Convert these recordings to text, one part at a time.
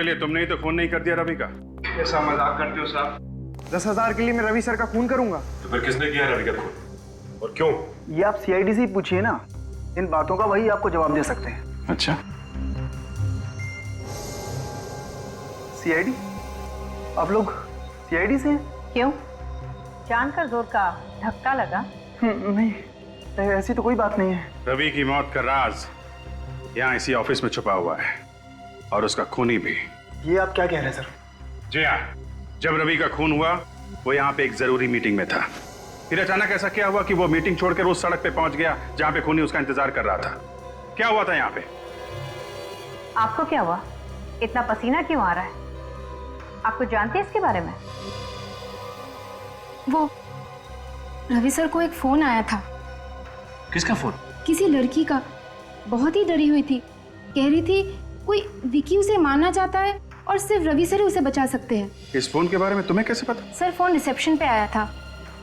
चलिए, तुमने ही तो फोन नहीं कर दिया रवि का। कैसा मजाक करते हो साहब? 10,000 के लिए मैं रवि सर का खून करूंगा। तो फिर किसने किया रवि का खून और क्यों? ये आप सीआईडी से ही पूछिए ना, इन बातों का वही आपको जवाब दे सकते हैं। अच्छा, सीआईडी? आप लोग सीआईडी से हैं? क्यों? जानकर जोर का धक्का लगा? नहीं, ऐसी तो कोई बात नहीं है। रवि की मौत का राज यहाँ इसी ऑफिस में छुपा हुआ है और उसका खूनी भी। ये आप क्या कह रहे हैं सर? जी हाँ, जब रवि का खून हुआ वो यहाँ पे एक जरूरी मीटिंग में था। फिर अचानक ऐसा क्या हुआ कि वो मीटिंग छोड़कर उस सड़क पे पहुंच गया जहाँ पे खूनी उसका इंतजार कर रहा था। क्या हुआ था यहाँ पे? आपको क्या हुआ? इतना पसीना क्यों आ रहा है? आपको जानते हैं इसके बारे में? वो रवि सर को एक फोन आया था। किसका फोन? किसी लड़की का। बहुत ही डरी हुई थी, कह रही थी कोई विकी उसे मारना चाहता है और सिर्फ रवि सर ही उसे बचा सकते हैं। इस फोन के बारे में तुम्हें कैसे पता? सर, फोन रिसेप्शन पे आया था।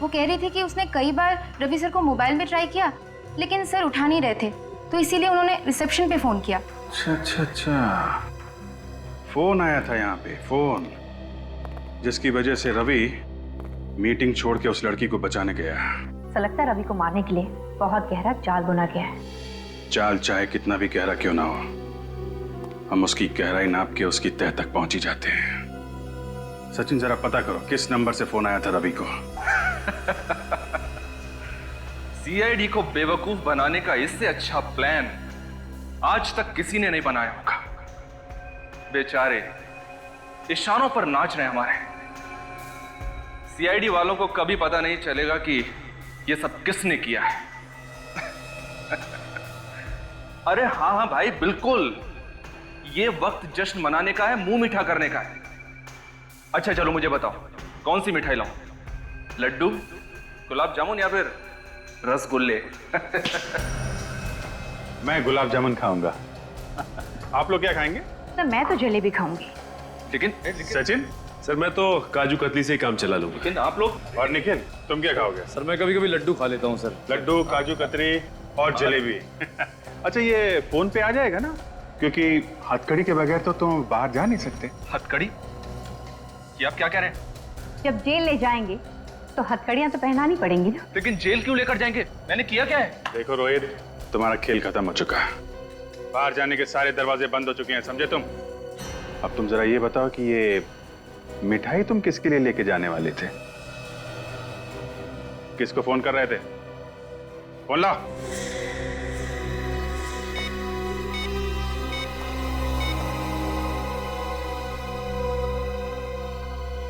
वो कह रही थी कि उसने कई बार रवि सर को मोबाइल में ट्राई किया लेकिन सर उठा नहीं रहे थे, तो इसीलिए उन्होंने रिसेप्शन पे फोन किया। अच्छा, फोन आया था यहाँ पे, फोन जिसकी वजह से रवि मीटिंग छोड़ के उस लड़की को बचाने गया। ऐसा लगता है रवि को मारने के लिए बहुत गहरा जाल बुना गया है। चाल चाहे कितना भी गहरा क्यों ना हो, हम उसकी गहराई नाप के उसकी तह तक पहुंच ही जाते हैं। सचिन, जरा पता करो किस नंबर से फोन आया था रवि को। सीआईडी को बेवकूफ बनाने का इससे अच्छा प्लान आज तक किसी ने नहीं बनाया होगा। बेचारे इशारों पर नाच रहे हैं हमारे। सीआईडी वालों को कभी पता नहीं चलेगा कि ये सब किसने किया है। अरे हाँ हाँ भाई, बिल्कुल, ये वक्त जश्न मनाने का है, मुंह मीठा करने का है। अच्छा चलो मुझे बताओ, कौन सी मिठाई लाऊं? लड्डू, गुलाब जामुन या फिर रसगुल्ले? मैं गुलाब जामुन खाऊंगा। आप लोग क्या खाएंगे? तो मैं तो जलेबी खाऊंगी। लेकिन सचिन? सर मैं तो काजू कतली से ही काम चला लूंगा। लेकिन आप लोग? और निखिल, तुम क्या खाओगे? सर मैं कभी कभी लड्डू खा लेता हूँ सर। लड्डू, काजू कतरी और जलेबी। अच्छा, ये फोन पे आ जाएगा ना? क्योंकि हथकड़ी के बगैर तो तुम बाहर जा नहीं सकते। हथकड़ी? ये आप क्या कह रहे हैं? जब जेल ले जाएंगे तो हथकड़ियां तो पहनानी पड़ेंगी ना। लेकिन जेल क्यों लेकर जाएंगे? मैंने किया क्या है? देखो रोहित, तुम्हारा खेल खत्म हो चुका है। बाहर जाने के सारे दरवाजे बंद हो चुके हैं, समझे तुम? अब तुम जरा ये बताओ कि ये मिठाई तुम किसके लिए लेके जाने वाले थे? किसको फोन कर रहे थे? फोन लाओ।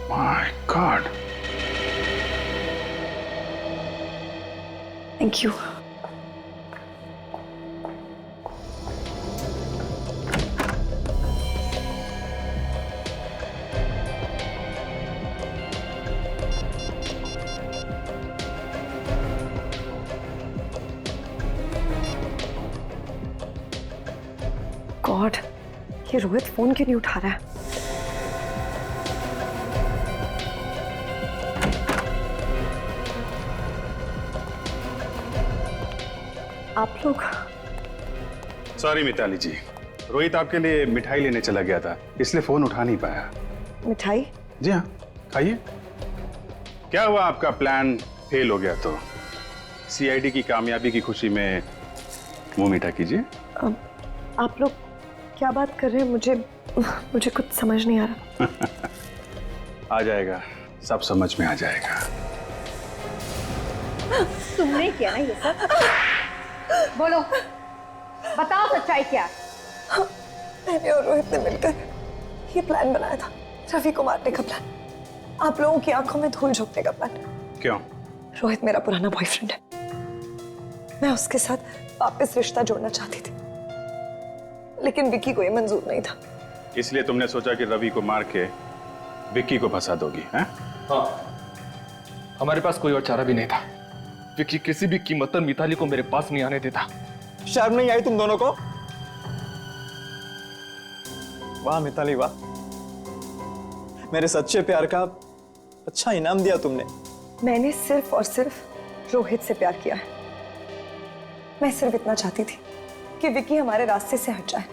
My God. Thank you. God, ये रोहित फोन क्यों नहीं उठा रहा है? आप लोग? सॉरी मिताली जी, रोहित आपके लिए मिठाई लेने चला गया था, इसलिए फोन उठा नहीं पाया। मिठाई? जी हाँ, खाइए। क्या हुआ, आपका प्लान फेल हो गया तो सीआईडी की कामयाबी की खुशी में मुंह मीठा कीजिए। आप लोग क्या बात कर रहे हैं? मुझे कुछ समझ नहीं आ रहा। आ जाएगा, सब समझ में आ जाएगा। तुमने किया ना ये सब? बोलो, बताओ सच्चाई क्या? मैंने और रोहित ने मिलकर ये प्लान बनाया था, रवि को मारने का प्लान, आप लोगों की आंखों में धूल झोंकने का प्लान। क्यों? रोहित मेरा पुराना बॉयफ्रेंड है, मैं उसके साथ वापस रिश्ता जोड़ना चाहती थी, लेकिन विक्की को ये मंजूर नहीं था। इसलिए तुमने सोचा कि रवि को मार के विक्की को फंसा दोगी, हैं? हाँ, हमारे पास कोई और चारा भी नहीं था। विक्की किसी भी कीमत पर मिताली को मेरे पास नहीं आने देता। शर्म नहीं आई तुम दोनों को? वाह मिताली वाह, मेरे सच्चे प्यार का अच्छा इनाम दिया तुमने। मैंने सिर्फ और सिर्फ रोहित से प्यार किया है। मैं सिर्फ इतना चाहती थी कि विक्की हमारे रास्ते से हट जाए,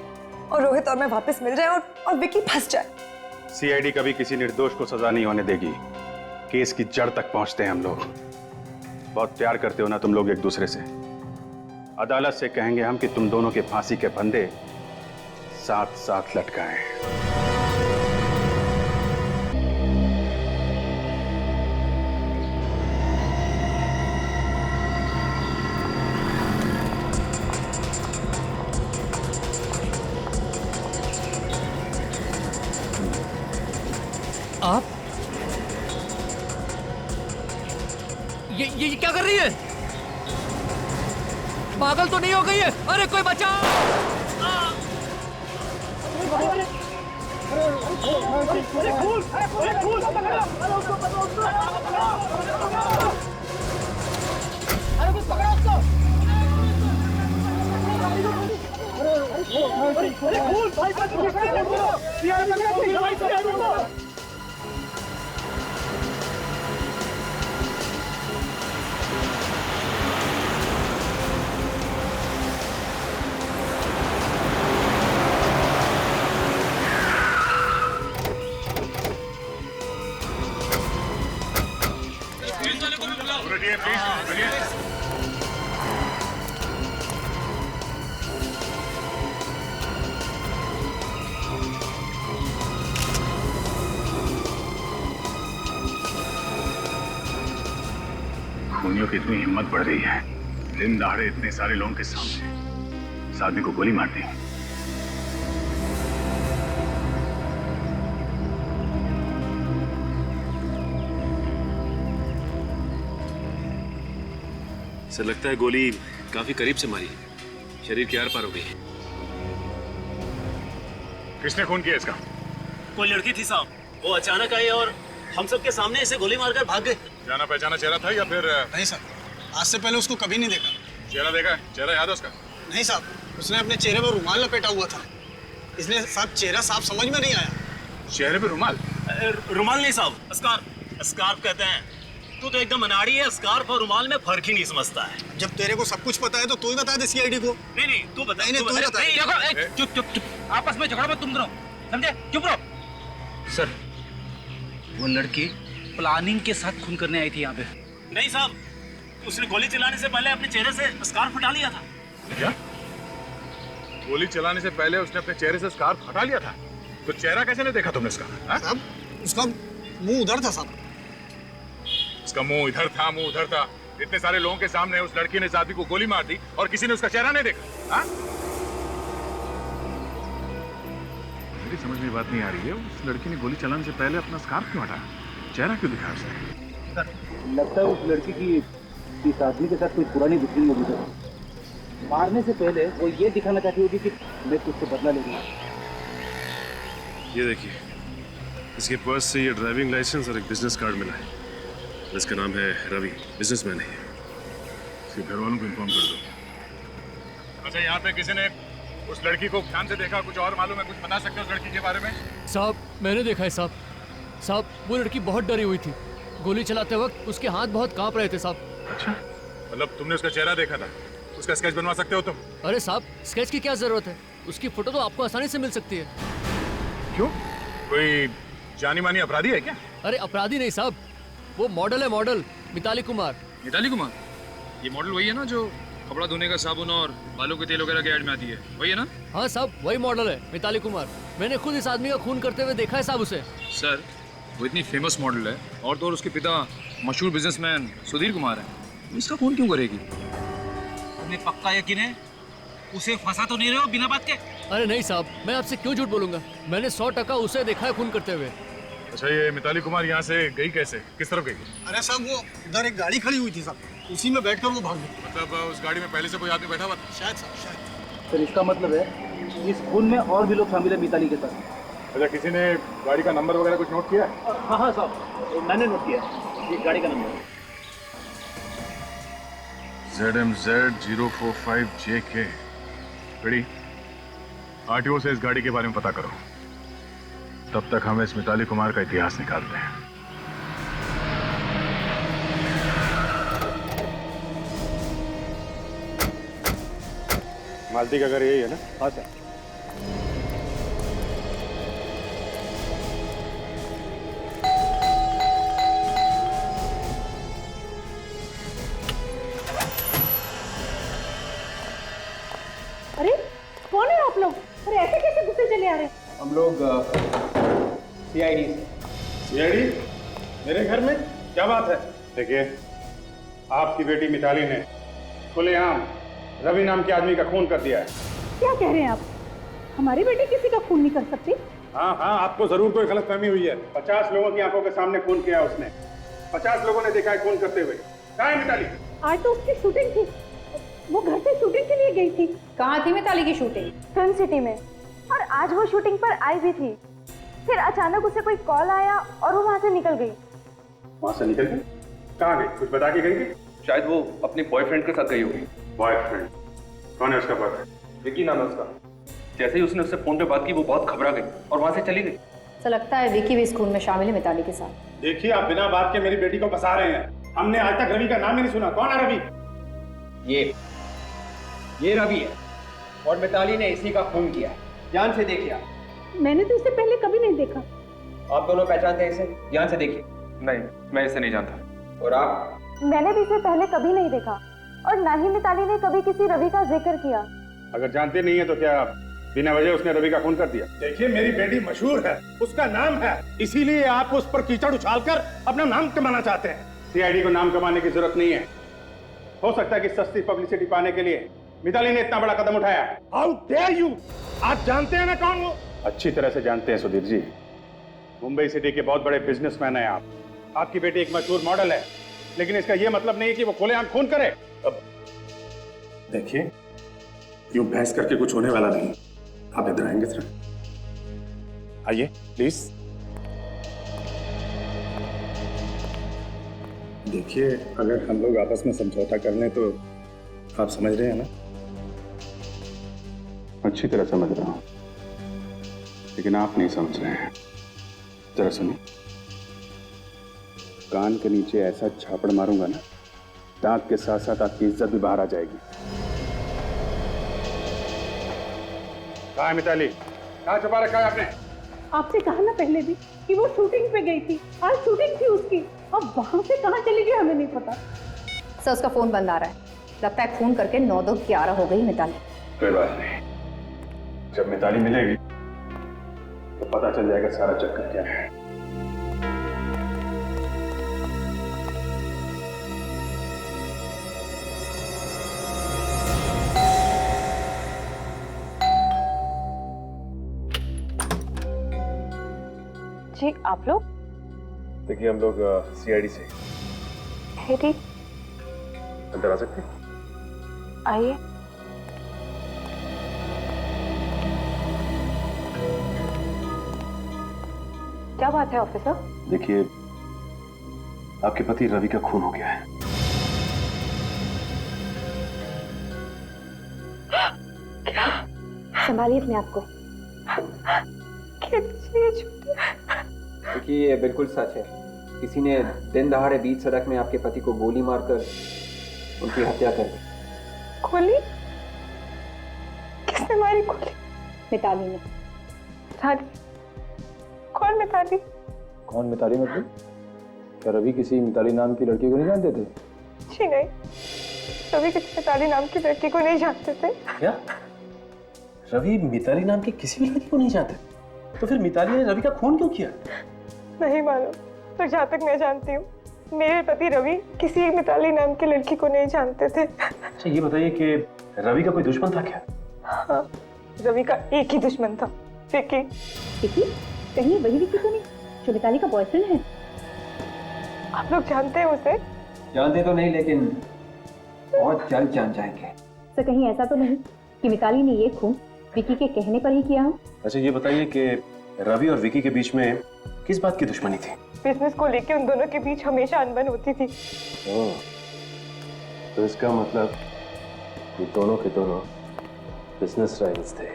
और रोहित और मैं वापस मिल जाए और विकी फंस जाए। सीआईडी कभी किसी निर्दोष को सजा नहीं होने देगी। केस की जड़ तक पहुंचते हैं हम लोग। बहुत प्यार करते हो ना तुम लोग एक दूसरे से। अदालत से कहेंगे हम कि तुम दोनों के फांसी के फंदे साथ साथ लटकाएं। आप ये क्या कर रही है? पागल तो नहीं हो गई है? अरे कोई बचाओ! खूनियों की इतनी हिम्मत बढ़ रही है, दिन दहाड़े इतने सारे लोगों के सामने इस आदमी को गोली मार दी। सर लगता है गोली काफी करीब से मारी है, शरीर के आर पार हो गई है। किसने खून किया इसका? कोई लड़की थी साहब, वो अचानक आई और हम सबके सामने इसे गोली मारकर भाग गए। जाना पहचाना चेहरा था या फिर? नहीं सर, आज से पहले उसको कभी नहीं देखा। चेहरा देखा है? चेहरा याद है उसका? नहीं साहब, उसने अपने चेहरे पर रुमाल लपेटा हुआ था, इसलिए साहब चेहरा साफ समझ में नहीं आया। चेहरे पे रुमाल? रुमाल नहीं साहब, स्कार्फ कहते हैं। तू तो एकदम अनाड़ी है, स्कार्फ और रुमाल में फर्क ही नहीं समझता है। जब तेरे को सब कुछ पता है तो तू ही बता दे सीआईडी को। नहीं तू बता। नहीं, तू ही बता। चुप, आपस में झगड़ा मत तुम दोनों, समझे? चुप रहो। सर, वो लड़की प्लानिंग के साथ खून करने आई थी यहाँ पे। नहीं साहब, उसने गोली चलाने से पहले अपने चेहरे से स्कार्फ हटा लिया था। क्या? गोली चलाने से पहले उसने अपने चेहरे से स्कार्फ हटा लिया था? तो चेहरा कैसे नहीं देखा तुमने इसका? साहब, उसका मुंह उधर था साहब। उसका मुंह इधर था, मुंह उधर था। इतने सारे लोगों के सामने उस लड़की ने इस आदमी को गोली मार दी और किसी ने उसका चेहरा नहीं देखा? मेरी समझ में बात नहीं आ रही है, उस लड़की ने गोली चलाने से पहले अपना स्कार्फ क्यों हटाया? चेहरा क्यों दिखाया उसने? लगता है उस लड़की की इस आदमी के साथ कोई पुरानी दुश्मनी होगी सर। मारने से पहले वो ये दिखाना चाहती होगी कि मैं तुझसे बदला ले रही हूँ। ये देखिए, इसके पर्स से ये ड्राइविंग लाइसेंस और एक बिजनेस कार्ड मिला है। इसका नाम है रवि, बिजनेसमैन है। इसके घर वालों को इन्फॉर्म कर दो। अच्छा, यहाँ पे किसी ने उस लड़की को ध्यान से देखा? कुछ और मालूम है? कुछ बता सकते हो उस लड़की के बारे में? साहब, मैंने देखा है साहब, वो लड़की बहुत डरी हुई थी। गोली चलाते वक्त उसके हाथ बहुत कांप रहे थे साहब। अच्छा, मतलब तुमने उसका चेहरा देखा था? उसका स्केच बनवा सकते हो तुम? अरे साहब, स्केच की क्या जरूरत है? उसकी फोटो तो आपको आसानी से मिल सकती है। क्यों? कोई जानी मानी अपराधी है क्या? अरे अपराधी नहीं साहब, वो मॉडल है, मॉडल मिताली कुमार। मिताली कुमार? ये मॉडल वही है ना जो कपड़ा धोने का साबुन और बालों के तेल वगैरह के ऐड में आती है, वही है ना? हाँ साहब, वही मॉडल है, मिताली कुमार। मैंने खुद इस आदमी का खून करते हुए देखा है साहब उसे। सर, वो इतनी फेमस मॉडल है और तो और उसके पिता मशहूर बिजनेसमैन सुधीर कुमार है, इसका खून क्यों करेगी? तुम्हें पक्का यकीन है उसे फंसा तो नहीं रहे हो बिना बात के? अरे नहीं साहब, मैं आपसे क्यों झूठ बोलूंगा? मैंने 100% उसे देखा है खून करते हुए। अच्छा, ये मिताली कुमार यहाँ से गई कैसे? किस तरफ गई? अरे साहब, वो उधर एक गाड़ी खड़ी हुई थी साहब, उसी में बैठकर वो भाग गई। मतलब उस गाड़ी में पहले से कोई आदमी बैठा हुआ था? शायद साहब, शायद। सर, इसका मतलब है इस खून में और भी लोग शामिल है मिताली के साथ। अच्छा, किसी ने गाड़ी का नंबर वगैरह कुछ नोट किया? हाँ साहब, मैंने नोट किया ये गाड़ी का number. ZMZ 045JK। Ready? RTO से इस गाड़ी के बारे में पता करो, तब तक हम इस मिताली कुमार का इतिहास निकालते हैं। मालती का घर यही है ना? हाँ सर। लोग सीआईडी सीआईडी मेरे घर में? क्या बात है? देखिए, आपकी बेटी मिताली ने खुलेआम रवि नाम के आदमी का खून कर दिया है। क्या कह रहे हैं आप? हमारी बेटी किसी का खून नहीं कर सकती। हाँ हाँ, आपको जरूर कोई गलतफहमी हुई है। 50 लोगों की आंखों के सामने खून किया उसने। 50 लोगों ने देखा है खून करते हुए। कहाँ है मिताली? आज तो उसकी शूटिंग थी, वो घर से शूटिंग के लिए गई थी। कहाँ थी मिताली की शूटिंग? फिल्म सिटी में, और आज वो शूटिंग पर आई भी थी। फिर अचानक उसे कोई कॉल आया और वो वहाँ से निकल गई। वहाँ से निकल गई? कहाँ गई? कुछ बता के गई थी? शायद वो अपने बॉयफ्रेंड के साथ गई होगी। बॉयफ्रेंड? कौन है उसका बॉयफ्रेंड? विकी नाम है उसका। जैसे ही उसने उससे फोन पे बात की, वो बहुत घबरा गई और वहां से चली गई। तो लगता है विकी भी इस खून में शामिल है मिताली के साथ। देखिए, आप बिना बात के मेरी बेटी को फंसा रहे हैं। हमने आज तक रवि का नाम ही नहीं सुना। कौन है रवि? ये रवि है और मिताली ने इसी का खून किया है। ध्यान से देखिए आप। मैंने तो इसे पहले कभी नहीं देखा। आप दोनों पहचानते हैं इसे? ध्यान से देखिए। नहीं, मैं इसे नहीं जानता। और आप? मैंने भी इसे पहले कभी नहीं देखा और ना ही मिताली ने कभी किसी रवि का जिक्र किया। अगर जानते नहीं है तो क्या बिना वजह उसने रवि का खून कर दिया? देखिए, मेरी बेटी मशहूर है, उसका नाम है, इसीलिए आप उस पर कीचड़ उछालकर अपना नाम कमाना चाहते हैं। सीआईडी को नाम कमाने की जरूरत नहीं है। हो सकता है कि सस्ती पब्लिसिटी पाने के लिए मिताली ने इतना बड़ा कदम उठाया। How dare you! आप जानते हैं ना कौन वो? अच्छी तरह से जानते हैं सुधीर जी। मुंबई सिटी के बहुत बड़े बिजनेसमैन हैं आप। आपकी बेटी एक मशहूर मॉडल है, लेकिन इसका यह मतलब नहीं है कि वो खुलेआम खून करे। अब देखिए, यूं बहस करके कुछ होने वाला नहीं। आप इधर आएंगे सर? आइए प्लीज। देखिए, अगर हम लोग आपस में समझौता कर लें तो आप समझ रहे हैं ना? अच्छी तरह समझ रहा हूं, लेकिन आप नहीं समझ रहे हैं। जरा सुनिए, कान के नीचे ऐसा झापड़ मारूंगा ना, दांत के साथ साथ आपकी इज्जत भी बाहर आ जाएगी। कहाँ है मिताली? कहाँ छुपा रखा है आपने? आपसे कहा ना पहले भी कि वो शूटिंग पे गई थी। आज शूटिंग थी उसकी, अब वहां से कहाँ चली गई हमें नहीं पता। सर, उसका फोन बंद आ रहा है। लगता है फोन करके 9-2-11 हो गई मिताली। कोई बात नहीं, जब मिताली मिलेगी तो पता चल जाएगा सारा चक्कर क्या है। जी, आप लोग? देखिए, हम लोग सीआईडी से। ठीक, अंदर आ सकते हैं? आइए। क्या बात है ऑफिसर? देखिए, आपके पति रवि का खून हो गया है। क्या? संभालिए अपने आप को। देखिए, ये बिल्कुल सच है। किसी ने दिन दहाड़े बीच सड़क में आपके पति को गोली मारकर उनकी हत्या कर दी। गोली? किसने मारी गोली? मिताली ने। मिताली? कौन मिताली? कौन मिताली मतलब? क्या रवि किसी मिताली नाम की लड़की को नहीं जानते थे? जी नहीं, रवि किसी मिताली नाम की लड़की को नहीं जानते थे। क्या? रवि मिताली नाम की किसी भी लड़की को नहीं जानते? तो फिर मिताली ने रवि का खून क्यों किया? नहीं मालूम, तो जहाँ तक मैं जानती हूँ मेरे पति रवि किसी मिताली नाम की लड़की को नहीं जानते थे। अच्छा, ये बताइए कि रवि का कोई दुश्मन था क्या? हाँ, रवि का एक ही दुश्मन था, विकी। विकी? कहीं वही विकी तो नहीं जो मिताली का बॉयफ्रेंड है? आप लोग जानते हैं उसे? जानते तो नहीं, लेकिन बहुत जल्द जान जाएंगे। सर, कहीं ऐसा तो नहीं कि मिताली ने ये खून विकी के कहने पर ही किया हो? अच्छा, ये बताइए कि रवि और विकी के बीच में किस बात की दुश्मनी थी? बिजनेस को लेकर उन दोनों के बीच हमेशा अनबन होती थी। तो इसका मतलब ये दोनों के दोनों बिजनेस राइवल्स थे।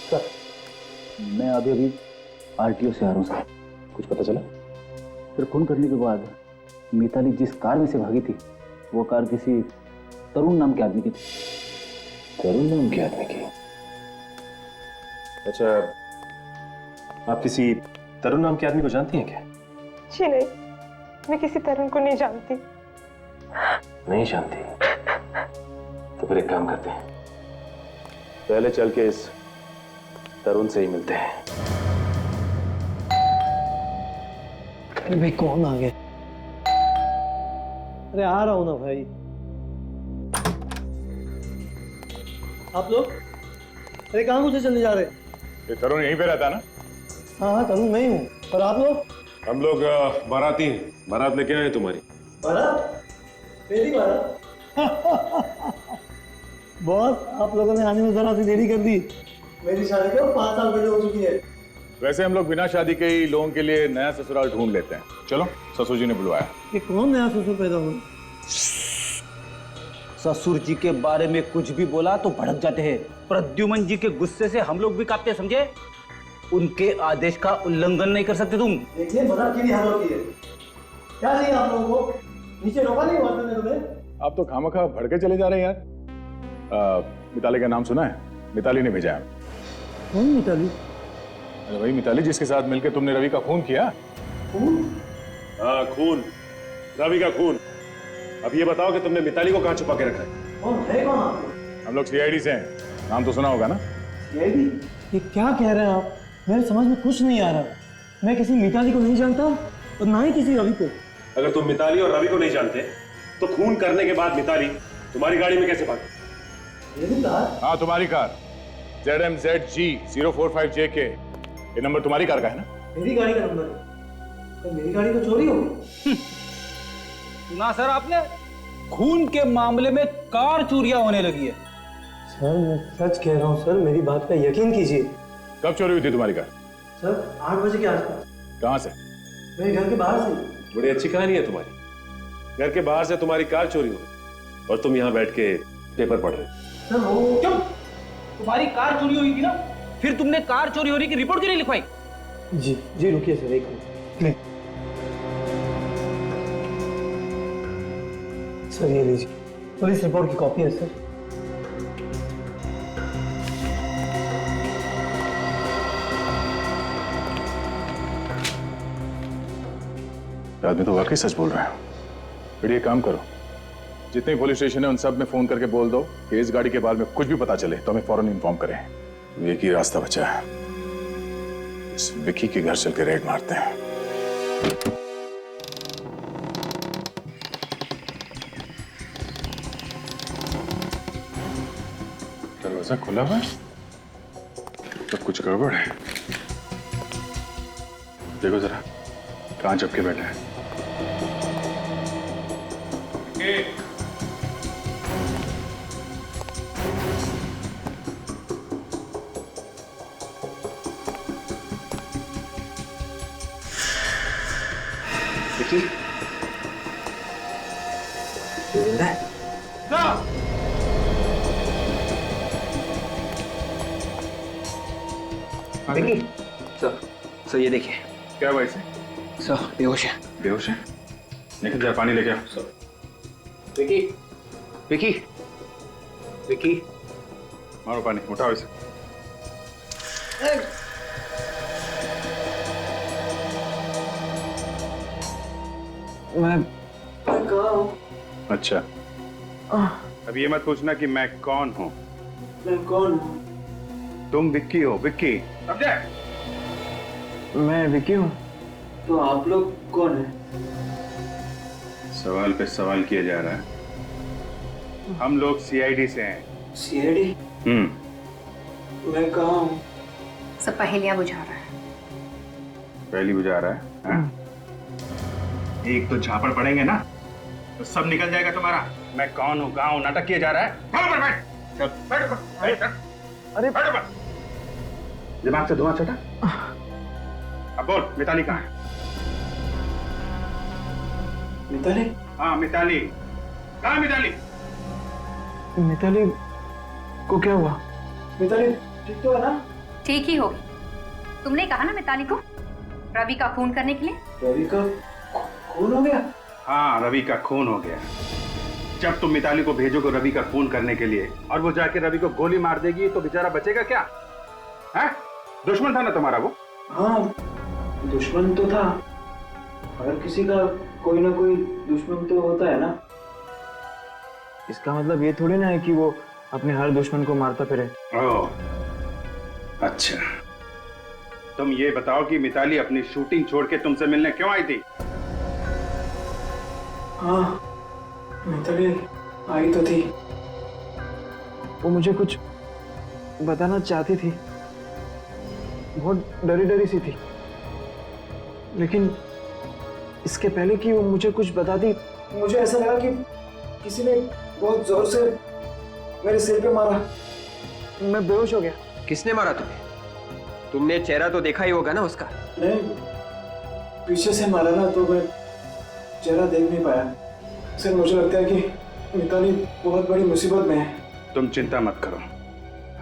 सर, मैं अभी आरटीओ से आ रहा हूँ सर। कुछ पता चला? फिर खून करने के बाद मिताली जिस कार में से भागी थी, वो कार किसी तरुण नाम के आदमी की थी। तरुण नाम के आदमी की? अच्छा, आप किसी तरुण नाम के आदमी को जानती हैं क्या? जी नहीं, मैं किसी तरुण को नहीं जानती। नहीं जानती? तो फिर एक काम करते हैं, पहले चल के इस तरुण से ही मिलते हैं। अरे भाई कौन आ गया? अरे आ रहा हूं ना भाई। आप लोग अरे कहाँ मुझे चले जा रहे? ये तरुण यहीं पे रहता है ना? हाँ हाँ तरुण मैं ही हूँ। और आप लोग? हम लोग बाराती हैं, बारात लेके आए तुम्हारी। बारात? मेरी बारात? बॉस आप लोगों ने आने में जरा सी देरी कर दी। मेरी शादी को 5 साल पहले हो चुकी है। वैसे हम लोग बिना शादी के ही लोगों के लिए नया ससुराल ढूंढ लेते हैं। चलो, ससुर जी ने बुलवाया। ये कौन नया ससुर पैदा हुआ? ससुर जी के बारे में कुछ भी बोला तो भड़क जाते हैं। प्रद्युमन जी के गुस्से से हम लोग भी कांपते हैं, समझे? उनके आदेश का उल्लंघन नहीं कर सकते तुम। देखिए मजाक की भी हालत की है। क्या चाहिए आप लोगों को? नीचे रोका नहीं हुआ मैंने तुम्हें? आप तो खामखा भड़के चले जा रहे हैं यार। मिताली का नाम सुना है? मिताली ने भेजा है। कौन मिताली? अरे वही मिताली जिसके साथ मिलकर तुमने रवि का खून किया। खून? हाँ खून, रवि का खून। अब ये बताओ कि तुमने मिताली को कहाँ छुपा के रखा है? कौन है? कौन आप? हम लोग सीआईडी से हैं, नाम तो सुना होगा ना? सीआईडी? ये क्या कह रहे हैं आप? मेरे समझ में कुछ नहीं आ रहा। मैं किसी मिताली को नहीं जानता और ना ही किसी रवि को। अगर तुम मिताली और रवि को नहीं जानते तो खून करने के बाद मिताली तुम्हारी गाड़ी में कैसे भागी? मेरी कार? हाँ तुम्हारी कार, ZMZG 045JK। ये नंबर तुम्हारी कार का है ना? मेरी गाड़ी का नंबर है। तो मेरी गाड़ी तो चोरी हो गई। सुना सर आपने? खून के मामले में कार चोरियां होने लगी है। सर मैं सच कह रहा हूँ सर, मेरी बात का यकीन कीजिए। कब चोरी हुई थी तुम्हारी कार? सर 8 बजे के आसपास। कहाँ से? मेरे घर के बाहर से। बड़ी अच्छी कहानी है तुम्हारी। घर के बाहर से तुम्हारी कार चोरी हुई और तुम यहाँ बैठ के पेपर पढ़ रहे। सर वो क्यों? तुम्हारी कार चोरी हुई थी ना, फिर तुमने कार चोरी होने की रिपोर्ट क्यों नहीं लिखवाई? जी जी रुकिए सर एक मिनट। सर ये लीजिए, पुलिस रिपोर्ट की कॉपी है सर। आदमी तो वाकई सच बोल रहा है। फिर ये काम करो, जितने पुलिस स्टेशन है उन सब में फोन करके बोल दो कि इस गाड़ी के बारे में कुछ भी पता चले तो हमें फौरन इन्फॉर्म करें। एक ही रास्ता बचा है, इस विकी के घर चल के रेड मारते हैं। दरवाजा खुला हुआ है तो कुछ गड़बड़ है। देखो जरा कहां चपके बैठा है। देखिए सर ये देखिए। क्या भाई से? सर बेहोश है। बेहोश है? निकल जा, पानी लेके आओ। विकी विकी विकी मारो पानी, उठाओ इसे। मैं कहाँ हूँ? अच्छा, अब ये मत पूछना कि मैं कौन हूँ। मैं कौन हूँ? तुम विक्की हो। विक्की समझे? मैं विकी हूँ। तो आप लोग कौन हैं? सवाल पे सवाल किया जा रहा है। हम लोग सीआईडी से हैं। सीआईडी? मैं कहाँ हूँ? सब पहेलियां बुझा रहा है। पहली बुझा रहा है हाँ? एक तो झापड़ पड़ेंगे ना तो सब निकल जाएगा तुम्हारा। मैं कौन हूँ, कहाँ हूँ, नाटक किया जा रहा है। बैठ बैठ चल, बैठ बैठ। अरे बैठ बैठ। दिमाग से धुआं छटा। अब बोल, मिताली कहाँ है? मिताली? हाँ मिताली कहाँ? मिताली मिताली को क्या हुआ? मिताली ठीक तो है ना? ठीक ही होगी। तुमने कहा ना मिताली को रवि का खून करने के लिए। रवि का खून हो गया? हाँ रवि का खून हो गया। जब तुम मिताली को भेजोगे रवि का खून करने के लिए और वो जाके रवि को गोली मार देगी तो बेचारा बचेगा क्या? है? दुश्मन था ना तुम्हारा वो? हाँ दुश्मन तो था। हर किसी का कोई ना कोई दुश्मन तो होता है ना। इसका मतलब ये थोड़ी ना है कि वो अपने हर दुश्मन को मारता फिरे। ओह, अच्छा, तुम ये बताओ कि मिताली अपनी शूटिंग छोड़ के तुमसे मिलने क्यों आई थी? हाँ, मिताली आई तो थी। वो मुझे कुछ बताना चाहती थी, बहुत डरी डरी सी थी, लेकिन इसके पहले कि वो मुझे कुछ बताती, मुझे ऐसा लगा कि किसी ने बहुत जोर से मेरे सिर पे मारा। मैं बेहोश हो गया। किसने मारा तुम्हें? तुमने चेहरा तो देखा ही होगा ना उसका? नहीं, पीछे से मारा ना, तो मैं चेहरा देख नहीं पाया। सर, मुझे लगता है कि मिताली बहुत बड़ी मुसीबत में है। तुम चिंता मत करो,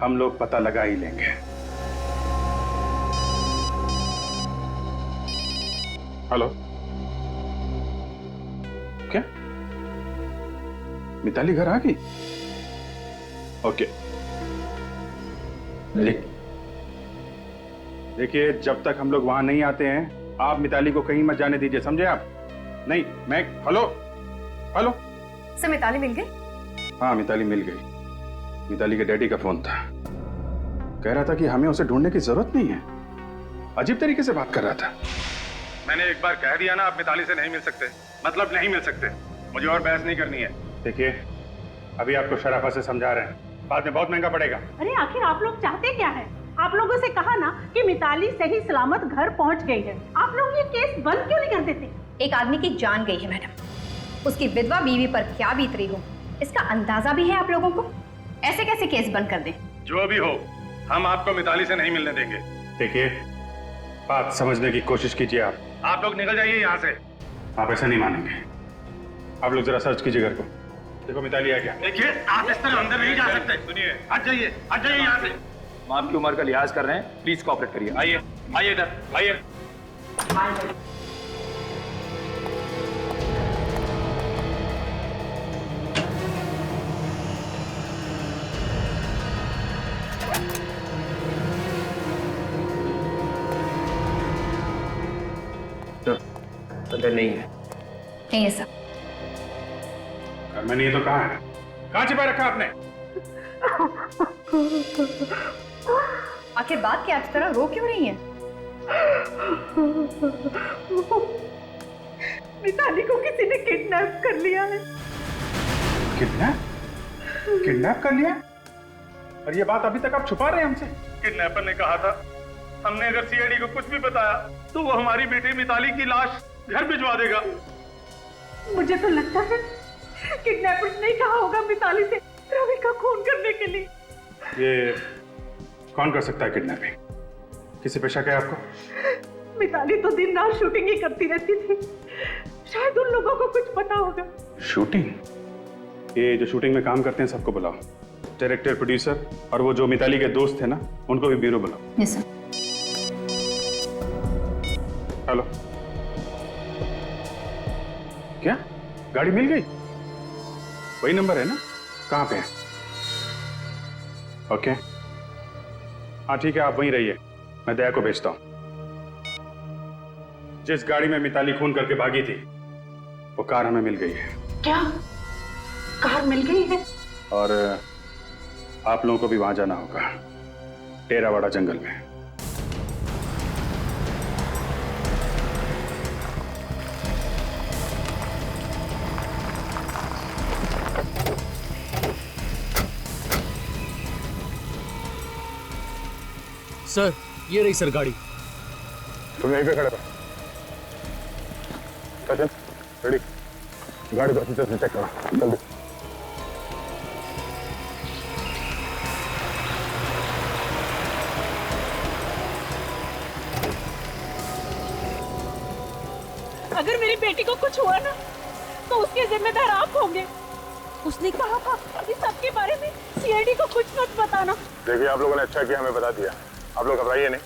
हम लोग पता लगा ही लेंगे। हेलो, क्या मिताली घर आ गई? ओके, देखिए, जब तक हम लोग वहां नहीं आते हैं, आप मिताली को कहीं मत जाने दीजिए, समझे आप? नहीं, मैं हेलो हेलो सर, मिताली मिल गई? हाँ, मिताली मिल गई। मिताली के डैडी का फोन था, कह रहा था कि हमें उसे ढूंढने की जरूरत नहीं है। अजीब तरीके से बात कर रहा था। मैंने एक बार कह दिया ना, आप मिताली से नहीं मिल सकते, मतलब नहीं मिल सकते। मुझे और बहस नहीं करनी है। देखिए, अभी आपको शराफत से समझा रहे हैं, बाद में बहुत महंगा पड़ेगा। अरे आखिर आप लोग चाहते क्या है? आप लोगों से कहा ना कि मिताली सही सलामत घर पहुंच गई है। आप लोग ये केस बंद क्यों नहीं कर देते? एक आदमी की जान गई है मैडम, उसकी विधवा बीवी पर क्या बीत रही हो इसका अंदाजा भी है आप लोगों को? ऐसे कैसे केस बंद कर दें? जो भी हो, हम आपको मिताली से नहीं मिलने देंगे। देखिए, बात समझने की कोशिश कीजिए। आप लोग निकल जाइए यहाँ से। आप ऐसा नहीं मानेंगे। आप लोग जरा सर्च कीजिए घर को, देखो मिताली है क्या। देखिए, आप इस तरह अंदर नहीं जा सकते। सुनिए, हट जाइए यहाँ से। हम आपकी उम्र का लिहाज कर रहे हैं, प्लीज कोऑपरेट करिए। आइए आइए इधर आइए। अंदर नहीं है। नहीं है सर। घर में नहीं है तो कहाँ है? कहाँ छिपा रखा आपने? आखिर बात क्या इस तरह रो क्यों रही है? मिताली को किसी ने किडनैप कर लिया है। किडनैप कर लिया? और ये बात अभी तक आप छुपा रहे हैं हमसे? किडनैपर ने कहा था, हमने अगर सीआईडी को कुछ भी बताया तो वो हमारी बेटी मिताली की लाश घर भिजवा देगा। मुझे तो लगता है किडनैपर्स ने कहा होगा मिताली से रवि का खून करने के लिए। ये कौन कर सकता है किडनैपिंग? किसी पे शक है आपको? मिताली तो दिन रात शूटिंग ही करती रहती थी, शायद उन लोगों को कुछ पता होगा। शूटिंग? ये जो शूटिंग में काम करते हैं सबको बुलाओ, डायरेक्टर, प्रोड्यूसर और वो जो मिताली के दोस्त थे ना, उनको भी ब्यूरो बुलाओ। Yes sir. हेलो, क्या गाड़ी मिल गई? वही नंबर है ना? कहाँ पे है? ओके, हाँ ठीक है, आप वहीं रहिए, मैं दया को भेजता हूं। जिस गाड़ी में मिताली खून करके भागी थी वो कार हमें मिल गई है। क्या कार मिल गई है? और आप लोगों को भी वहां जाना होगा, टेरावाड़ा जंगल में। सर, ये रही सर गाड़ी। तुम यहीं पे खड़े रहो। सचिन, रेडी? गाड़ी को अच्छी तरह से चेक करो, जल्दी। अगर मेरी बेटी को कुछ हुआ ना तो उसके जिम्मेदार आप होंगे। उसने कहा था इस सब के बारे में सीआईडी को कुछ मत बताना। देखिए, आप लोगों ने अच्छा किया हमें बता दिया। आप लोग घबराइए नहीं,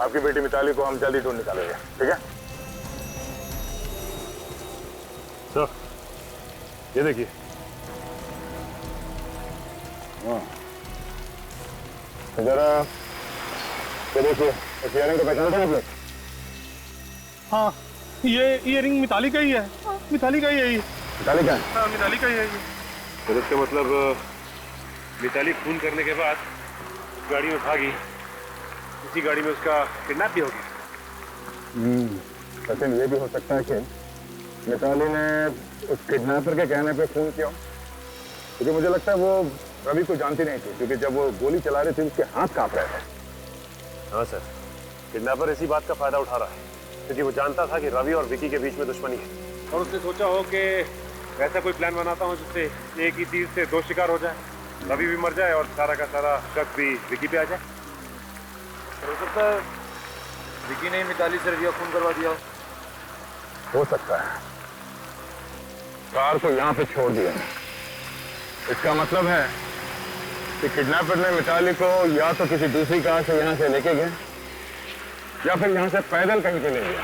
आपकी बेटी मिताली को हम जल्दी ढूंढ निकालेंगे, ठीक है? तो ये देखिए, जरा ये देखिए, इस इयररिंग को पहचाना था आपने? हाँ, ये इयररिंग मिताली का ही है। मिताली का ही है ये। मिताली का है? हाँ, मिताली का ही है ये। तो इसका मतलब मिताली खून करने के बाद गाड़ी में भागी इसी गाड़ी में उसका किडनैप भी हो गया। सचिन, ये भी हो सकता है कि मिताली ने उस किडनैपर के कहने पे फोन किया, क्योंकि मुझे लगता है वो रवि को जानती नहीं थी, क्योंकि जब वो गोली चला रही थी उसके हाथ कांप रहे थे। हाँ सर, किडनैपर इसी बात का फायदा उठा रहा है, क्योंकि वो जानता था कि रवि और विकी के बीच में दुश्मनी है, और उसने सोचा हो कि वैसा कोई प्लान बनाता हूँ जिससे एक ही चीज से दो शिकार हो जाए, रवि भी मर जाए और सारा का सारा शक भी विकी पे आ जाए। हो सकता है विकी ने मिताली से रवि का खून करवा दिया हो सकता है। कार को यहाँ पे छोड़ दिया, इसका मतलब है कि किडनैपर ने मिताली को या तो किसी दूसरी कार से यहाँ से लेके गए या फिर यहाँ से पैदल कहीं पे ले गया,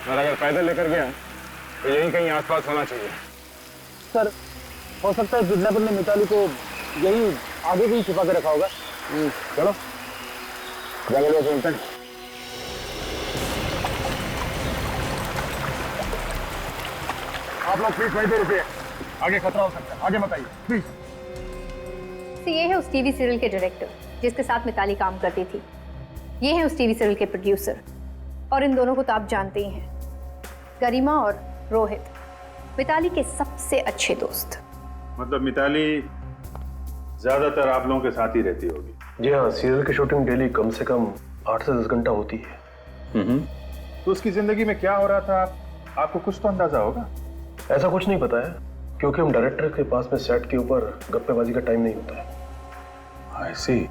और अगर पैदल लेकर गया तो यही कहीं आसपास होना चाहिए। सर, हो सकता है किडनैपर ने मिताली को यही आगे भी छुपा के रखा होगा। चलो जंगल में चलते हैं। आप लोग प्लीज वहीं पे रुकिए, आगे खतरा हो सकता है, आगे बताइए प्लीज। ये है उस टीवी सीरियल के डायरेक्टर जिसके साथ मिताली काम करती थी, ये है उस टीवी सीरियल के प्रोड्यूसर, और इन दोनों को तो आप जानते ही हैं, गरिमा और रोहित, मिताली के सबसे अच्छे दोस्त। मतलब मिताली ज्यादातर आप लोगों के साथ ही रहती होगी? जी हाँ, सीरियल की शूटिंग डेली कम से कम 8 से 10 घंटा होती है। तो उसकी जिंदगी में क्या हो रहा था आपको कुछ तो अंदाजा होगा? ऐसा कुछ नहीं पता है, क्योंकि हम डायरेक्टर के पास में सेट के ऊपर गप्पेबाजी का टाइम नहीं होता है। I see।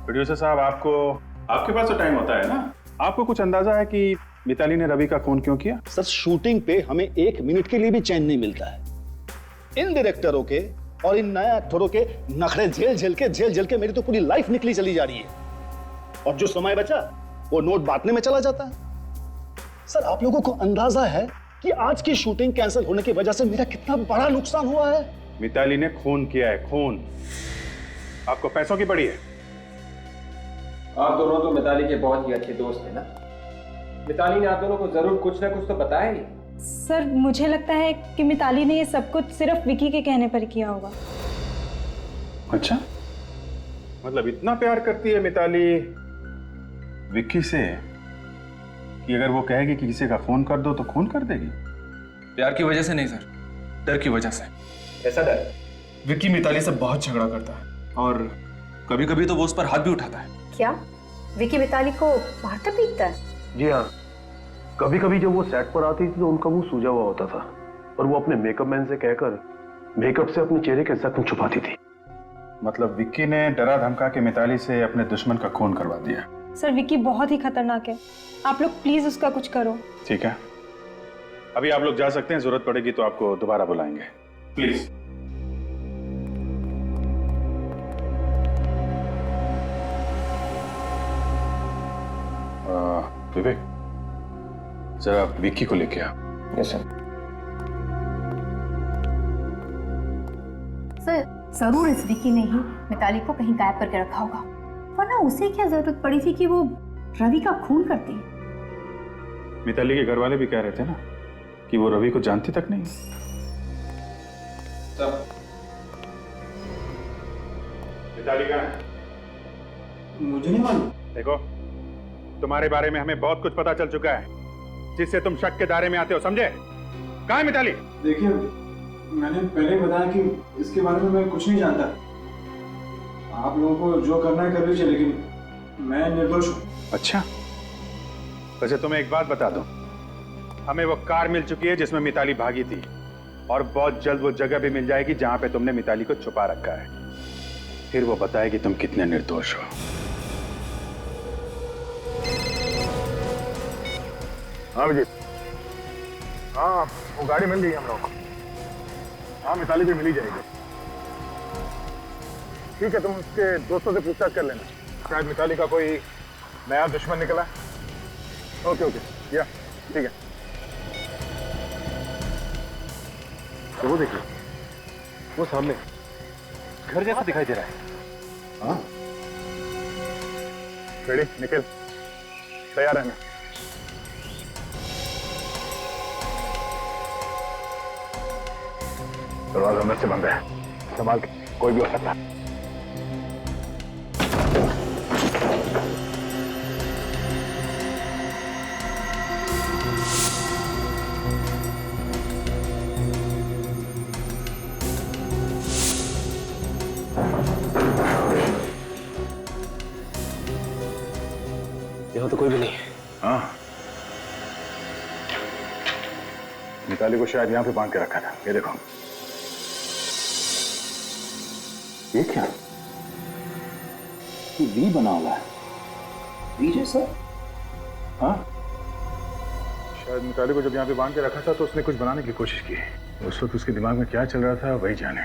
प्रोड्यूसर साहब, आपके पास तो टाइम होता है ना, आपको कुछ अंदाजा है कि मिताली ने रवि का खून क्यों किया? सर, शूटिंग पे हमें 1 मिनट के लिए भी चैन नहीं मिलता है। इन डायरेक्टरों के और इन नए एक्टरों के नखरे झेल झेल के मेरी तो पूरी लाइफ निकली चली जा रही है, और जो समय बचा वो नोट बांटने में चला जाता है। सर, आप लोगों को अंदाजा है कि आज की शूटिंग कैंसिल होने की वजह से मेरा कितना बड़ा नुकसान हुआ है? मिताली ने खून किया है, खून। आपको पैसों की पड़ी है? आप दोनों तो मिताली के बहुत ही अच्छे दोस्त हैं ना, मिताली ने आप दोनों को जरूर कुछ ना कुछ तो बताया ही। सर, मुझे लगता है कि मिताली ने ये सब कुछ सिर्फ विकी के कहने पर किया होगा। अच्छा, मतलब इतना प्यार करती है मिताली विक्की से कि अगर वो कहेगी कि किसी का फोन कर दो तो खून कर देगी? प्यार की वजह से नहीं सर, डर की वजह से। ऐसा डर? विक्की मिताली से बहुत झगड़ा करता है, और कभी कभी तो वो उस पर हाथ भी उठाता है। क्या विकी मिताली को मारता पीटता है? जी हाँ, कभी कभी जब वो सेट पर आती थी तो उनका मुंह सूजा हुआ होता था, और वो अपने मेकअप मैन से कहकर मेकअप से अपने चेहरे के जख्म छुपाती थी। मतलब विक्की ने डरा धमका के मिताली से अपने दुश्मन का खून करवा दिया। सर, विकी बहुत ही खतरनाक है, आप लोग प्लीज उसका कुछ करो। ठीक है, अभी आप लोग जा सकते हैं, जरूरत पड़ेगी तो आपको दोबारा बुलाएंगे, प्लीज। विवेक, जरा विक्की को लेके आ। Yes sir. सर, जरूर इस विकी ने ही मिताली को कहीं गायब करके रखा होगा, वरना उसे क्या जरूरत पड़ी थी कि वो रवि का खून करती? मिताली के घर वाले भी कह रहे थे ना कि वो रवि को जानती तक नहीं। मिताली कहाँ है? मुझे नहीं मालूम। देखो, तुम्हारे बारे में हमें बहुत कुछ पता चल चुका है जिससे तुम शक के दायरे में आते हो, समझे? कहाँ है मिताली? देखिए, मैंने पहले बताया कि इसके बारे में मैं कुछ नहीं जानता। आप लोगों को जो करना है कर लीजिए, लेकिन मैं निर्दोष हूँ। अच्छा, वैसे तुम्हें एक बात बता दूं, हमें वो कार मिल चुकी है जिसमें मिताली भागी थी, और बहुत जल्द वो जगह भी मिल जाएगी जहां पे तुमने मिताली को छुपा रखा है। फिर वो बताएगी तुम कितने निर्दोष हो। हाँ विजय, हाँ वो गाड़ी मिल गई हम लोग को। हाँ, मिताली भी मिल ही जाएगी। ठीक है, तुम उसके दोस्तों से पूछताछ कर लेना, शायद मिताली का कोई नया दुश्मन निकला। ओके ओके, या ठीक है। तो वो देखिए, वो सामने घर जैसा दिखाई दे रहा है। हाँ, रेडी, निकल, तैयार रहना। दरवाजा अंदर से बंद है, संभाल के, कोई भी हो सकता है। यहाँ तो कोई भी नहीं है। हाँ, मिताली को शायद यहाँ पे बांध के रखा था। ये देखो, ये क्या? ये वी बना हुआ है, वी जैसा? हाँ, शायद मिताली को जब यहाँ पे बांध के रखा था तो उसने कुछ बनाने की कोशिश की। उस वक्त उसके दिमाग में क्या चल रहा था वही जाने।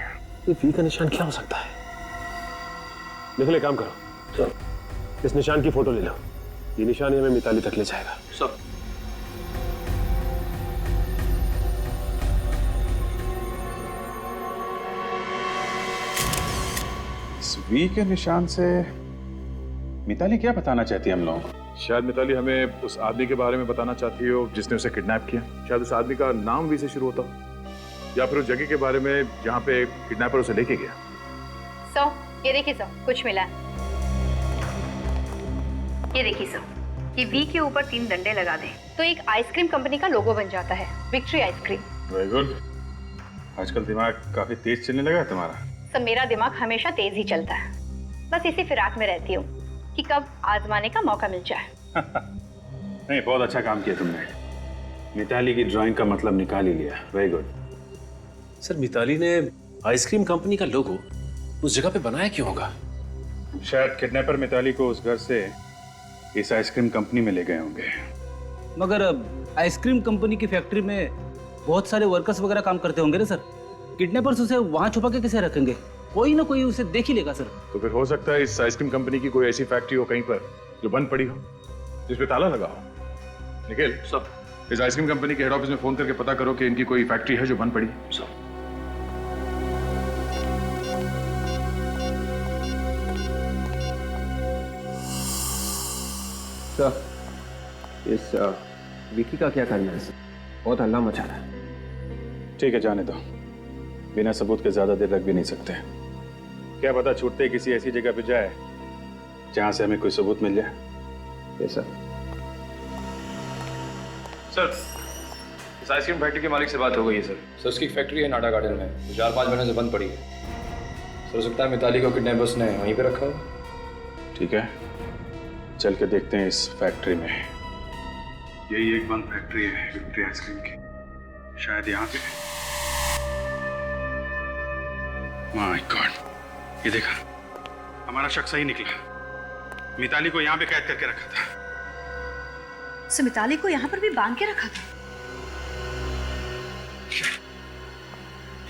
ये वी का निशान क्या हो सकता है? निखिल, एक काम करो, चलो इस निशान की फोटो ले लो। ये निशान ही हमें मिताली तक ले जाएगा। सब इस वी के निशान से मिताली क्या बताना चाहती है हम लोगों को? शायद मिताली हमें उस आदमी के बारे में बताना चाहती हो जिसने उसे किडनैप किया। शायद उस आदमी का नाम वी से शुरू होता हो, या फिर उस जगह के बारे में जहाँ पे किडनैपर उसे लेके गया। सो ये देखिए सर, कुछ मिला। ये देखिए सर, ये वी के ऊपर 3 डंडे लगा दें तो एक आइसक्रीम कंपनी का लोगो बन जाता है, विक्ट्री आइसक्रीम। Very good. आजकल दिमाग काफी तेज चलने लगा है तुम्हारा। सब मेरा दिमाग हमेशा तेज ही चलता है, बस इसी फिराक में रहती हूँ कि कब आजमाने का मौका मिल जाए। नहीं, बहुत अच्छा काम किया तुमने। मिताली की ड्राइंग का मतलब निकाल ही लिया। Very good. सर, मिताली ने आइसक्रीम कंपनी का लोगो उस जगह पे बनाया क्यों होगा? शायद किडनैपर मिताली को उस घर से इस आइसक्रीम कंपनी में ले गए होंगे। मगर आइसक्रीम कंपनी की फैक्ट्री में बहुत सारे वर्कर्स वगैरह काम करते होंगे ना सर। किडनैपर्स उसे वहां छुपा के कैसे रखेंगे? कोई ना कोई उसे देख ही लेगा सर। तो फिर हो सकता है इस आइसक्रीम कंपनी की कोई ऐसी फैक्ट्री हो कहीं पर जो बंद पड़ी हो, जिसपे ताला लगा हो। निखिल, सब इस आइसक्रीम कंपनी के हेड ऑफिस में फोन करके पता करो कि इनकी कोई फैक्ट्री है जो बंद पड़ी। सब सर, इस विकी का क्या करना है सर? बहुत हल्ला मचा रहा है। ठीक है, जाने दो। बिना सबूत के ज्यादा देर रख भी नहीं सकते। क्या पता छूटते ही किसी ऐसी जगह पे जाए जहां से हमें कोई सबूत मिल जाए। Yes sir. सर, इस आइसक्रीम फैक्ट्री के मालिक से बात हो गई है सर। सर, उसकी फैक्ट्री है नाडा गार्डन में, तो 4-5 महीने से बंद पड़ी है। सर, हो सकता है मिताली को किडनैपर्स ने वहीं पे रखा हो। ठीक है, चल के देखते हैं इस फैक्ट्री में। यही एक बंद फैक्ट्री है विक्ट्री आइसक्रीम की। शायद यहाँ पे। माय गॉड, ये देखा, हमारा शक सही निकला। मिताली को यहाँ पे कैद करके रखा था। सो मिताली को यहाँ पर भी बांध के रखा था।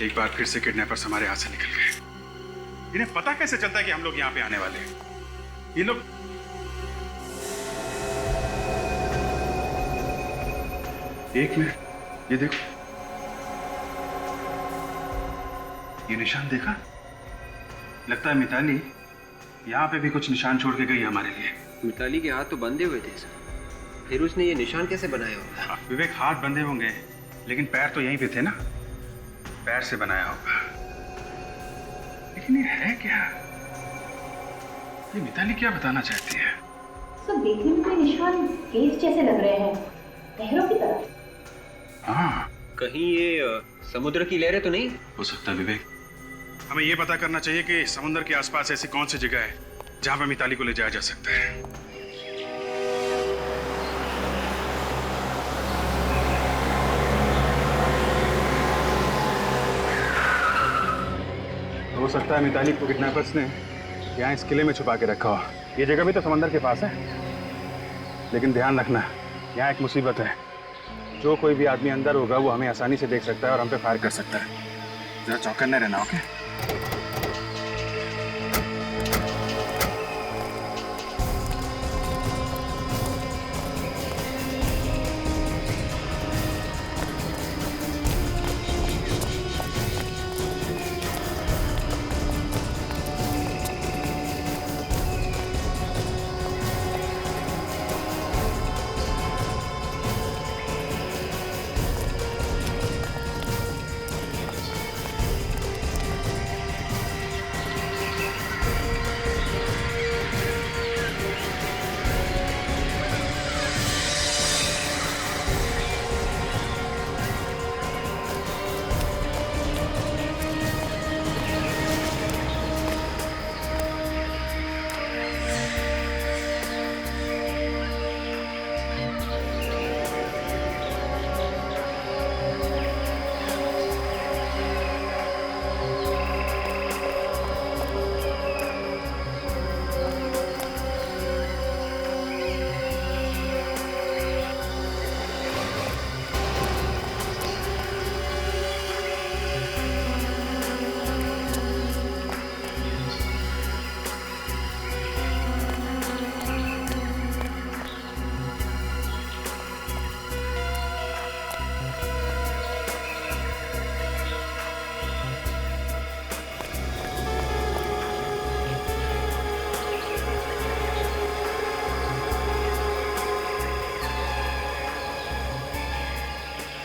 एक बार फिर से किडनैपर्स हमारे हाथ से निकल गए। इन्हें पता कैसे चलता है कि हम लोग यहाँ पे आने वाले हैं? ये लोग एक मिनट, ये देखो, ये निशान देखा? लगता है मिताली यहाँ पे भी कुछ निशान छोड़ के गई है हमारे लिए। मिताली के हाथ तो बंधे हुए थे सर, फिर उसने ये निशान कैसे बनाया होगा? विवेक, हाथ बंधे होंगे लेकिन पैर तो यहीं पे थे ना, पैर से बनाया होगा। लेकिन ये है क्या? ये मिताली क्या बताना चाहती है? सब देखने में कोई निशान केस जैसे लग रहे हैं, लहरों की तरह। हाँ, कहीं ये समुद्र की लहरें तो नहीं हो सकता? विवेक, हमें ये पता करना चाहिए कि समुद्र के आसपास ऐसी कौन सी जगह है जहां पर मिताली को ले जाया जा सकता है। हो सकता है मिताली को किडनैपर्स ने यहाँ इस किले में छुपा के रखा हो। ये जगह भी तो समंदर के पास है, लेकिन ध्यान रखना, यहाँ एक मुसीबत है। जो कोई भी आदमी अंदर होगा वो हमें आसानी से देख सकता है और हम पे फायर कर सकता है। जरा चौकन्ने रहना, ओके?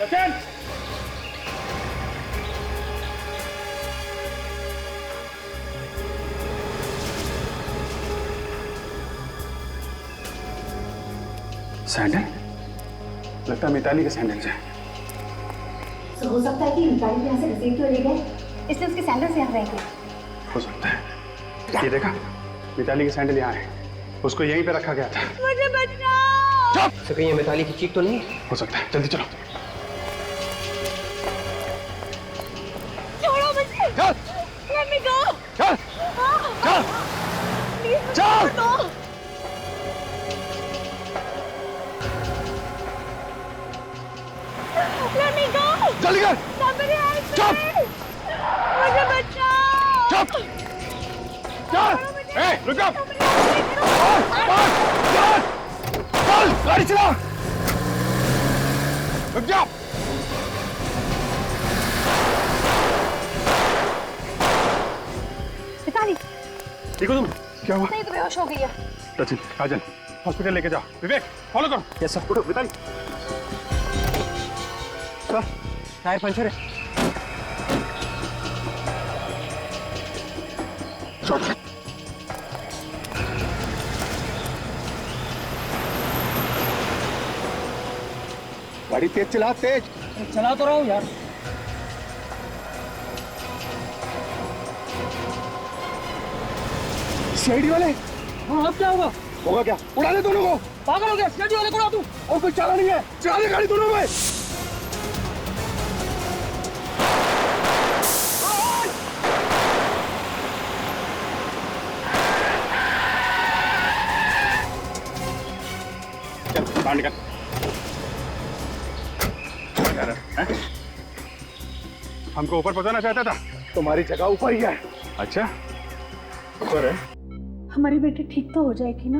सचिन! सैंडल? लगता है मिताली के सैंडल से। तो हो सकता है कि मिताली को यहाँ से घसीट के ले गए, इसलिए उसके सैंडल से यहाँ रह गए। हो सकता है। ये देखा, मिताली के सैंडल यहाँ है। उसको यहीं पे रखा गया था। मुझे बचाओ। चुप! तो कहीं ये मिताली की चीख तो नहीं है? हो सकता है। जल्दी चलो। छोड़ो मुझे। चल! Let me go. चल! चल! Please, चल! छोड़ दो। Let me go. जल्दी कर! Somebody help me. चुप! मुझे बचाओ। चुप! चल! ए, रुक जाओ! चल! गाड़ी चला! रुक जाओ! मिताली, ठीक हो तुम? क्या हुआ? नहीं तो बेहोश हो गई है। सचिन, काजल, हॉस्पिटल लेके जाओ। विवेक, फॉलो करो। Yes sir. उठो, मिताली। सर, टायर पंचर है। गाड़ी तेज चला, तेज। चला तो रहा हूँ यार। सीआईडी वाले? हाँ, अब क्या होगा? होगा क्या? उड़ा दे दोनों को। पागल हो गया? सीआईडी वाले को उड़ा दूँ? और कोई चाला नहीं है, चला दे गाड़ी दोनों में। चल, बाहर निकल। हमको ऊपर पहुंचाना चाहता था? तुम्हारी जगह ऊपर ही है। अच्छा, ऊपर है। हमारी बेटी ठीक तो हो जाएगी ना?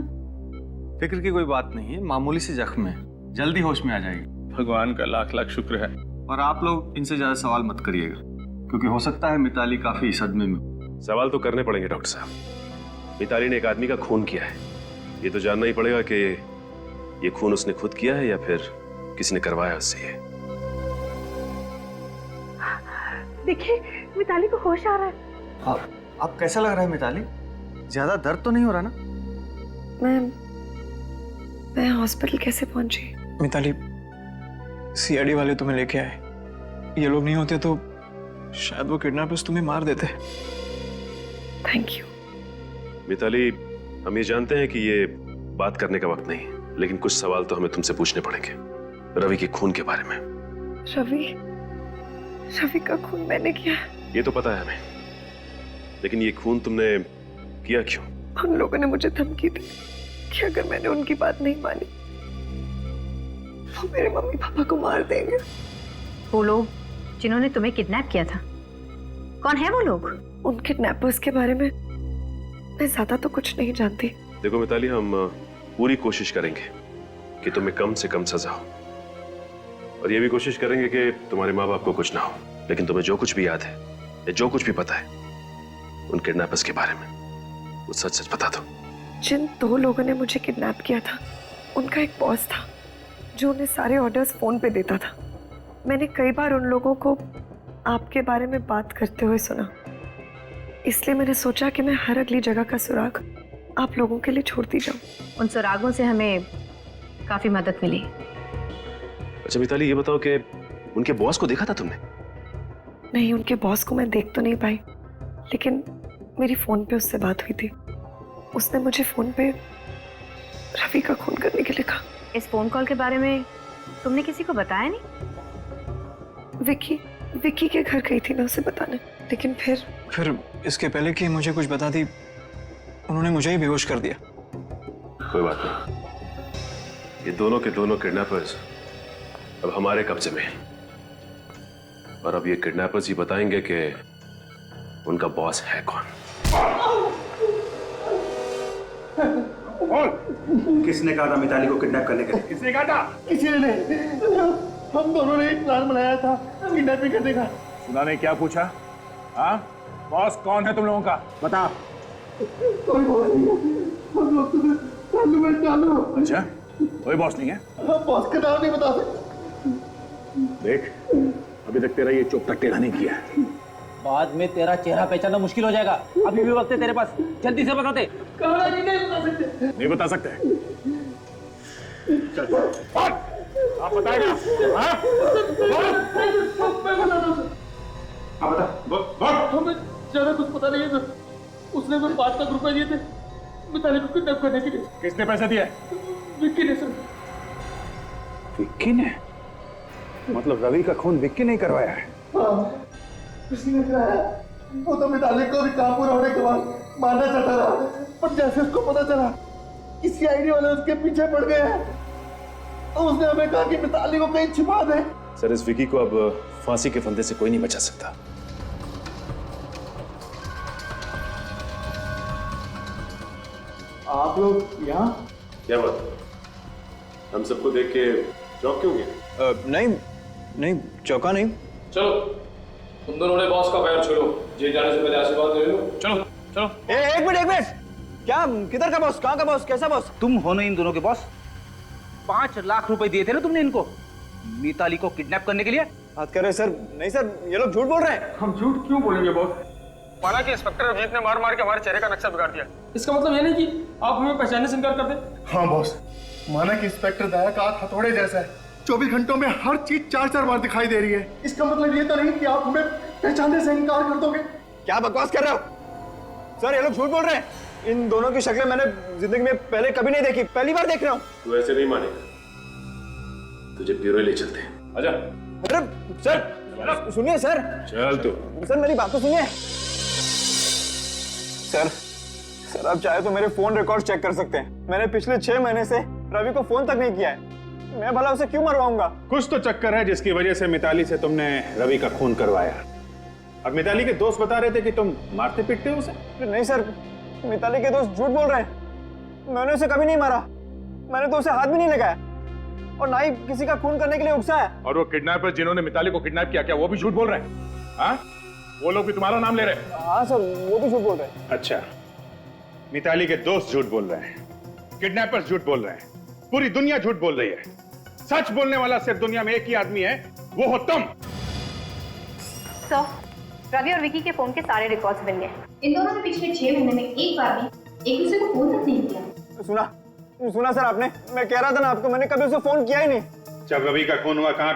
फिक्र की कोई बात नहीं है, मामूली सी जख्म है, जल्दी होश में आ जाएगी। भगवान का लाख लाख शुक्र है। और आप लोग इनसे ज्यादा सवाल मत करिएगा, क्योंकि हो सकता है मिताली काफी सदमे में। सवाल तो करने पड़ेंगे डॉक्टर साहब। मिताली ने एक आदमी का खून किया है, ये तो जानना ही पड़ेगा कि ये खून उसने खुद किया है या फिर किसी ने करवाया उससे। ये देखिए, मिताली को होश आ रहा है। आप कैसा लग रहा है मिताली? ज्यादा दर्द तो नहीं हो रहा ना? मैं हॉस्पिटल कैसे पहुंची? मिताली, सीआईडी वाले तुम्हें लेके आए। ये लोग नहीं होते तो शायद वो किडनैपर्स तुम्हें मार देते। Thank you. मिताली, हम ये जानते हैं कि ये बात करने का वक्त नहीं, लेकिन कुछ सवाल तो हमें तुमसे पूछने पड़ेंगे रवि के खून के बारे में। रवि का खून मैंने किया? ये तो पता है हमें, लेकिन ये खून तुमने किया क्यों? उन लोगों ने मुझे धमकी दी कि अगर मैंने उनकी बात नहीं मानी वो मेरे मम्मी पापा को मार देंगे। वो लोग जिन्होंने तुम्हें किडनैप किया था, कौन है वो लोग? उन किडनैपर्स के बारे में मैं ज्यादा तो कुछ नहीं जानती। देखो मिताली, हम पूरी कोशिश करेंगे कि तुम्हें कम से कम सजा हो, और ये भी कोशिश करेंगे कि तुम्हारे माँ बाप को कुछ ना हो। लेकिन तुम्हें जो कुछ भी याद है या जो कुछ भी पता है उन किडनैपर्स के बारे में, वो सच सच बता दो। जिन 2 लोगों ने मुझे किडनैप किया था, उनका एक बॉस था जो उन्हें सारे ऑर्डर्स फोन पे देता था। मैंने कई बार उन लोगों को आपके बारे में बात करते हुए सुना, इसलिए मैंने सोचा कि मैं हर अगली जगह का सुराग आप लोगों के लिए छोड़ती जाऊं। उन सुरागों से हमें काफी मदद मिली। अच्छा मिताली, ये बताओ कि उनके बॉस को देखा था तुमने? नहीं, उनके बॉस को मैं देख तो नहीं पाई, लेकिन मेरी फोन पे उससे बात हुई थी। उसने मुझे फोन पे रवि का खून करने के लिए कहा। इस फोन कॉल के बारे में तुमने किसी को बताया नहीं? विक्की के घर गई थी मैं उसे बताने, लेकिन फिर इसके पहले कि मुझे कुछ बता दी, उन्होंने मुझे ही बेहोश कर दिया। कोई बात नहीं, ये दोनों के दोनों किडनैपर्स अब हमारे कब्जे में हैं, और अब ये किडनैपर्स ही बताएंगे कि उनका बॉस है कौन। किसने कहा था मिताली को किडनैप करने के लिए? किसने कहा था? किसी ने नहीं, हम दोनों ने एक प्लान बनाया था किडनैपिंग करने का। सुना नहीं क्या पूछा? हाँ, बॉस कौन है तुम लोगों का? बता। कोई बॉस नहीं है, हम लोग तो चालू में चालू। अच्छा, कोई बॉस नहीं है? हम बॉस का नाम नहीं बता सकते, देख, अभी तक तेरा ये चोपटा टेढ़ा नहीं किया है। बाद में तेरा चेहरा पहचानना मुश्किल हो जाएगा। अभी भी वक्त है तेरे पास, जल्दी से बता दे। नहीं बता सकते। चल, आप बताएगा? हाँ? आप बता। हमें ज्यादा कुछ पता नहीं है सर। उसने तो 5 लाख रुपए दिए थे मिताली को किडनैप करने के लिए। किसने पैसे दिए? विक्की ने सर। विक्की ने? मतलब रवि का खून विक्की ने करवाया है? हाँ, उसने कराया। वो तो मिताली को भी काम पूरा होने के बाद मारना चाहता था, पर जैसे उसको पता चला कि सीआईडी वाले उसके पीछे पड़ गए हैं, तो उसने हमें कहा कि मिताली को कहीं छिपा दे। सर, इस विकी को अब फांसी के फंदे से कोई नहीं बचा सकता। आप लोग यहाँ? क्या बात? हम सबको देख के चौंक क्यों गए? नहीं चौंका नहीं। चलो, तुम दोनों ने बॉस का पैर छोड़ो। जेल जाने से पहले आशीर्वाद ले लो। चलो चलो। एक मिनट। क्या? किधर का बॉस? कहाँ का बॉस? कैसा बॉस? तुम हो ना इन दोनों के बॉस? 5 लाख रुपए दिए थे ना तुमने इनको मिताली को किडनैप करने के लिए? बात कर रहे सर? नहीं सर, ये लोग झूठ बोल रहे हैं। हम झूठ क्यों बोलेंगे बॉस? माना कि इंस्पेक्टर अभिजीत ने मार के हमारे चेहरे का नक्शा बिगाड़ दिया। इसका मतलब ये नहीं कि आप हमें पहचानने से इनकार कर दे। हाँ बॉस, माना कि इंस्पेक्टर दया का हाथ हथौड़े जैसा है। 24 घंटों में हर चीज 4-4 बार दिखाई दे रही है। इसका मतलब ये तो नहीं कि आप हमें पहचानने से इनकार कर दोगे। क्या बकवास कर रहे हो सर? ये लोग झूठ बोल रहे हैं। इन दोनों की शक्लें मैंने जिंदगी में पहले कभी नहीं देखी, पहली बार देख रहा हूँ। तू ऐसे नहीं मानेगा, तुझे ब्यूरो ले चलते हैं। आजा। अरे सर सुनिए सर। चल तू। सर मेरी बात तो सुनिए। सर आप चाहे तो मेरे फोन रिकॉर्ड चेक कर सकते हैं। मैंने पिछले 6 महीने से रवि को फोन तक नहीं किया है। मैं भला उसे क्यों मरवाऊंगा? कुछ तो चक्कर है जिसकी वजह से मिताली से तुमने रवि का खून करवाया। अब मिताली के दोस्त बता रहे थे कि तुम मारते पीटते हो उसे। नहीं सर, मिताली के दोस्त झूठ बोल रहे हैं। मैंने उसे कभी नहीं मारा। मैंने तो उसे हाथ भी नहीं लगाया और ना ही किसी का खून करने के लिए उकसाया। और वो किडनैपर जिन्होंने मिताली को किडनैप किया, क्या वो भी झूठ बोल रहे हैं? हाँ? वो लोग भी तुम्हारा नाम ले रहे हैं? हाँ सर, वो भी झूठ बोल रहे हैं। अच्छा, मिताली के दोस्त झूठ बोल रहे हैं, किडनैपर्स झूठ बोल रहे हैं, पूरी दुनिया झूठ बोल रही है। सच बोलने वाला सिर्फ दुनिया में एक ही आदमी है, वो हो तुम। सर, रवि और विकी के फोन के सारे रिकॉर्ड्स मिल गए। इन दोनों ने पिछले 6 महीने में एक बार भी एक दूसरे को फोन तक नहीं किया। सुना सर आपने? मैं कह रहा था ना आपको, मैंने कभी उसे फोन किया ही नहीं। जब रवि का खून हुआ कहाँ